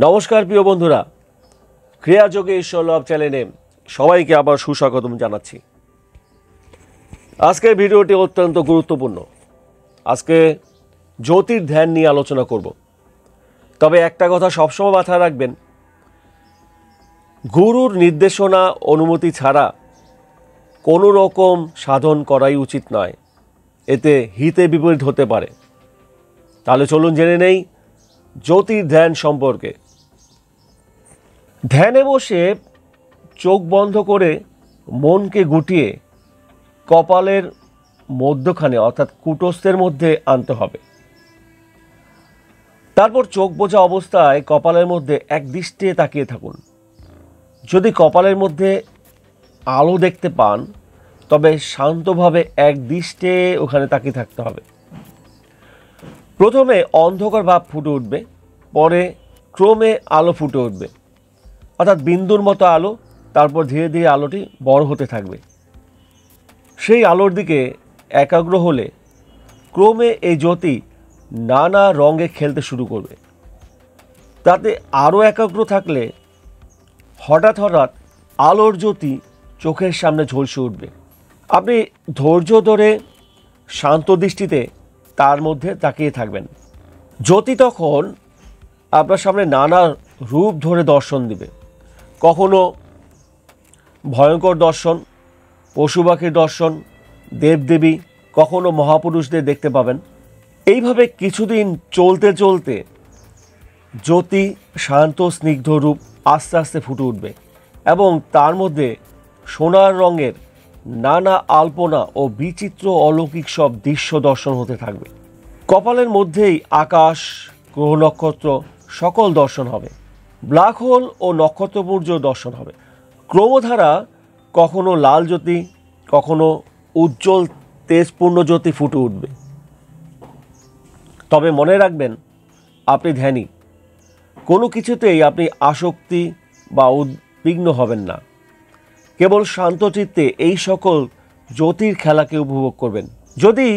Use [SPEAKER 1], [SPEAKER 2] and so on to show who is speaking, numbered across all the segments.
[SPEAKER 1] নমস্কার প্রিয় বন্ধুরা, ক্রিয়াযোগে ঈশ্বর লাভ চ্যানেলে সবাইকে আবার সুস্বাগতম জানাচ্ছি। আজকের ভিডিওটি অত্যন্ত গুরুত্বপূর্ণ। আজকে জ্যোতির ধ্যান নিয়ে আলোচনা করব। তবে একটা কথা সবসময় মাথায় রাখবেন, গুরুর নির্দেশনা অনুমতি ছাড়া কোনো রকম সাধন করাই উচিত নয়, এতে হিতে বিপরীত হতে পারে। তাহলে চলুন জেনে নেই জ্যোতির ধ্যান সম্পর্কে। ধ্যানে বসে চোখ বন্ধ করে মনকে গুটিয়ে কপালের মধ্যখানে অর্থাৎ কুটস্থের মধ্যে আনতে হবে। তারপর চোখ বোঝা অবস্থায় কপালের মধ্যে এক দৃষ্টিতে তাকিয়ে থাকুন। যদি কপালের মধ্যে আলো দেখতে পান তবে শান্তভাবে এক দৃষ্টিতে ওখানে তাকিয়ে থাকতে হবে। প্রথমে অন্ধকার ভাব ফুটে উঠবে, পরে ক্রমে আলো ফুটে উঠবে, অর্থাৎ বিন্দুর মতো আলো। তারপর ধীরে ধীরে আলোটি বড় হতে থাকবে। সেই আলোর দিকে একাগ্র হলে ক্রমে এই জ্যোতি নানা রঙে খেলতে শুরু করবে। তাতে আরও একাগ্র থাকলে হঠাৎ হঠাৎ আলোর জ্যোতি চোখের সামনে ঝলসে উঠবে। আপনি ধৈর্য ধরে শান্ত দৃষ্টিতে তার মধ্যে তাকিয়ে থাকবেন। জ্যোতি তখন আপনার সামনে নানা রূপ ধরে দর্শন দিবে। কখনো ভয়ঙ্কর দর্শন, পশু পাখির দর্শন, দেবদেবী, কখনো মহাপুরুষদের দেখতে পাবেন। এইভাবে কিছুদিন চলতে চলতে জ্যোতি শান্ত স্নিগ্ধ রূপ আস্তে আস্তে ফুটে উঠবে এবং তার মধ্যে সোনার রঙের নানা আলপনা ও বিচিত্র অলৌকিক সব দৃশ্য দর্শন হতে থাকবে। কপালের মধ্যেই আকাশ, গ্রহ নক্ষত্র সকল দর্শন হবে। ব্ল্যাক হোল ও নক্ষত্রপুঞ্জ দর্শন হবে। ক্রমধারা কখনো লাল জ্যোতি, কখনো উজ্জ্বল তেজপূর্ণ জ্যোতি ফুটে উঠবে। তবে মনে রাখবেন, আপনি ধ্যানী, কোনো কিছুতেই আপনি আসক্তি বা উদ্বিগ্ন হবেন না। কেবল শান্তচিত্তে এই সকল জ্যোতির খেলাকে উপভোগ করবেন। যদি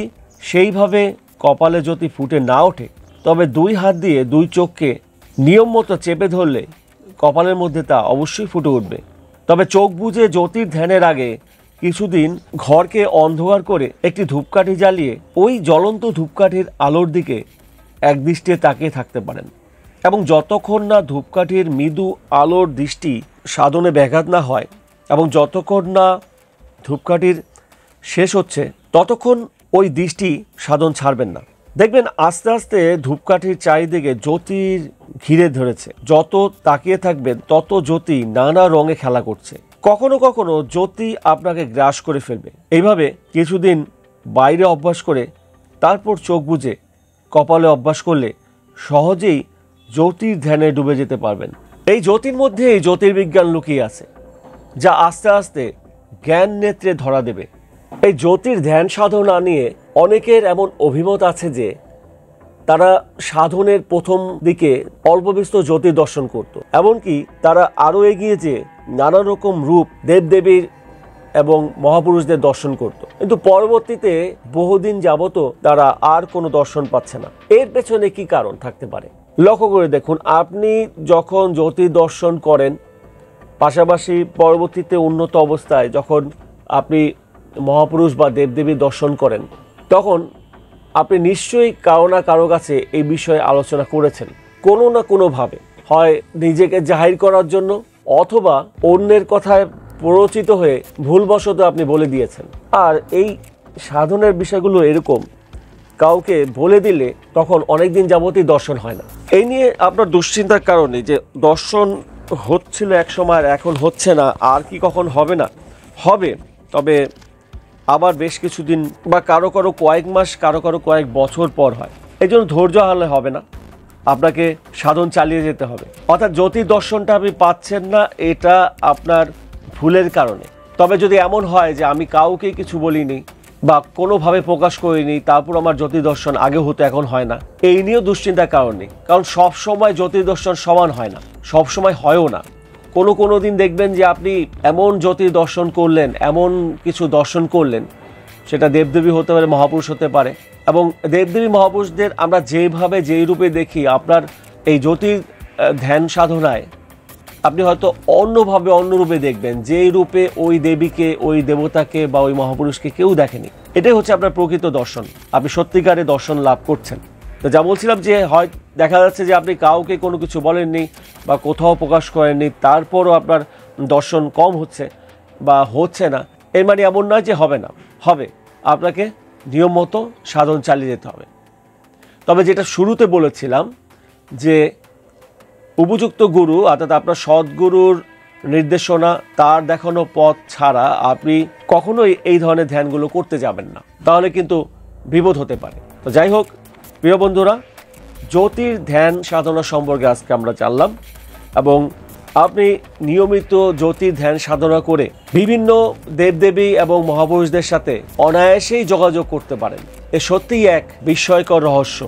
[SPEAKER 1] সেইভাবে কপালে জ্যোতি ফুটে না ওঠে তবে দুই হাত দিয়ে দুই চোখকে নিয়ম মতো চেপে ধরলে কপালের মধ্যে তা অবশ্যই ফুটে উঠবে। তবে চোখ বুজে জ্যোতির ধ্যানের আগে কিছুদিন ঘরকে অন্ধকার করে একটি ধূপকাঠি জ্বালিয়ে ওই জ্বলন্ত ধূপকাঠির আলোর দিকে একদৃষ্টিতে তাকিয়ে থাকতে পারেন এবং যতক্ষণ না ধূপকাঠির মৃদু আলোর দৃষ্টি সাধনে ব্যাঘাত না হয় এবং যতক্ষণ না ধূপকাঠির শেষ হচ্ছে ততক্ষণ ওই দৃষ্টি সাধন ছাড়বেন না। দেখবেন আস্তে আস্তে ধূপকাঠির চারিদিকে জ্যোতির ঘিরে ধরেছে। যত তাকিয়ে থাকবেন তত জ্যোতি নানা রঙে খেলা করছে। কখনো কখনো জ্যোতি আপনাকে গ্রাস করে ফেলবে। এইভাবে কিছুদিন বাইরে অভ্যাস করে তারপর চোখ বুজে কপালে অভ্যাস করলে সহজেই জ্যোতির ধ্যানে ডুবে যেতে পারবেন। এই জ্যোতির মধ্যেই জ্যোতির্বিজ্ঞান লুকিয়ে আছে, যা আস্তে আস্তে জ্ঞান নেত্রে ধরা দেবে। এই জ্যোতির ধ্যান সাধনা নিয়ে অনেকের এমন অভিমত আছে যে তারা সাধনের প্রথম দিকে অল্প বিস্তর জ্যোতি দর্শন করত, এমনকি তারা আরও এগিয়ে যেয়ে নানা রকম রূপ দেবদেবীর এবং মহাপুরুষদের দর্শন করত, কিন্তু পরবর্তীতে বহুদিন যাবত তারা আর কোনো দর্শন পাচ্ছে না। এর পেছনে কি কারণ থাকতে পারে লক্ষ্য করে দেখুন। আপনি যখন জ্যোতি দর্শন করেন, পাশাপাশি পরবর্তীতে উন্নত অবস্থায় যখন আপনি মহাপুরুষ বা দেবদেবীর দর্শন করেন, তখন আপনি নিশ্চয়ই কারো না কারো কাছে এই বিষয়ে আলোচনা করেছেন কোনো না কোনোভাবে, হয় নিজেকে জাহির করার জন্য অথবা অন্যের কথায় প্ররোচিত হয়ে ভুলবশত আপনি বলে দিয়েছেন। আর এই সাধনের বিষয়গুলো এরকম, কাউকে বলে দিলে তখন অনেক দিন যাবতই দর্শন হয় না। এই নিয়ে আপনার দুশ্চিন্তার কারণে যে দর্শন হচ্ছিল এক সময়, এখন হচ্ছে না, আর কি কখন হবে না, হবে, তবে আবার বেশ কিছুদিন বা কারো কারো কয়েক মাস, কারো কারো কয়েক বছর পর হয়। এই জন্য ধৈর্য হারলে হবে না, আপনাকে সাধন চালিয়ে যেতে হবে। অর্থাৎ জ্যোতির দর্শনটা আপনি পাচ্ছেন না, এটা আপনার ভুলের কারণে। তবে যদি এমন হয় যে আমি কাউকে কিছু বলিনি বা কোনোভাবে প্রকাশ করিনি, তারপর আমার জ্যোতি দর্শন আগে হতো এখন হয় না, এই নিয়েও দুশ্চিন্তার কারণ নেই। কারণ সবসময় জ্যোতি দর্শন সমান হয় না, সবসময় হয়ও না। কোনো দিন দেখবেন যে আপনি এমন জ্যোতি দর্শন করলেন, এমন কিছু দর্শন করলেন, সেটা দেবদেবী হতে পারে, মহাপুরুষ হতে পারে। এবং দেবদেবী মহাপুরুষদের আমরা যেভাবে যেই রূপে দেখি, আপনার এই জ্যোতির ধ্যান সাধনায় আপনি হয়তো অন্যভাবে অন্যরূপে দেখবেন, যেই রূপে ওই দেবীকে, ওই দেবতাকে বা ওই মহাপুরুষকে কেউ দেখেনি। এটাই হচ্ছে আপনার প্রকৃত দর্শন, আপনি সত্যিকারের দর্শন লাভ করছেন। তো যা বলছিলাম যে হয় দেখা যাচ্ছে যে আপনি কাউকে কোনো কিছু বলেননি বা কোথাও প্রকাশ করেননি, তারপরও আপনার দর্শন কম হচ্ছে বা হচ্ছে না, এর মানে এমন নয় যে হবে না, হবে। আপনাকে নিয়ম মতো সাধন চালিয়ে যেতে হবে। তবে যেটা শুরুতে বলেছিলাম যে উপযুক্ত গুরু অর্থাৎ আপনার সদ্গুরুর নির্দেশনা, তার দেখানো পথ ছাড়া আপনি কখনোই এই ধরনের ধ্যানগুলো করতে যাবেন না, তাহলে কিন্তু বিপদ হতে পারে। তো যাই হোক প্রিয় বন্ধুরা, জ্যোতির ধ্যান সাধনা সম্পর্কে আজকে আমরা জানলাম, এবং আপনি নিয়মিত জ্যোতির ধ্যান সাধনা করে বিভিন্ন দেবদেবী এবং মহাপুরুষদের সাথে অনায়াসেই যোগাযোগ করতে পারেন। এ সত্যিই এক বিস্ময়কর রহস্য।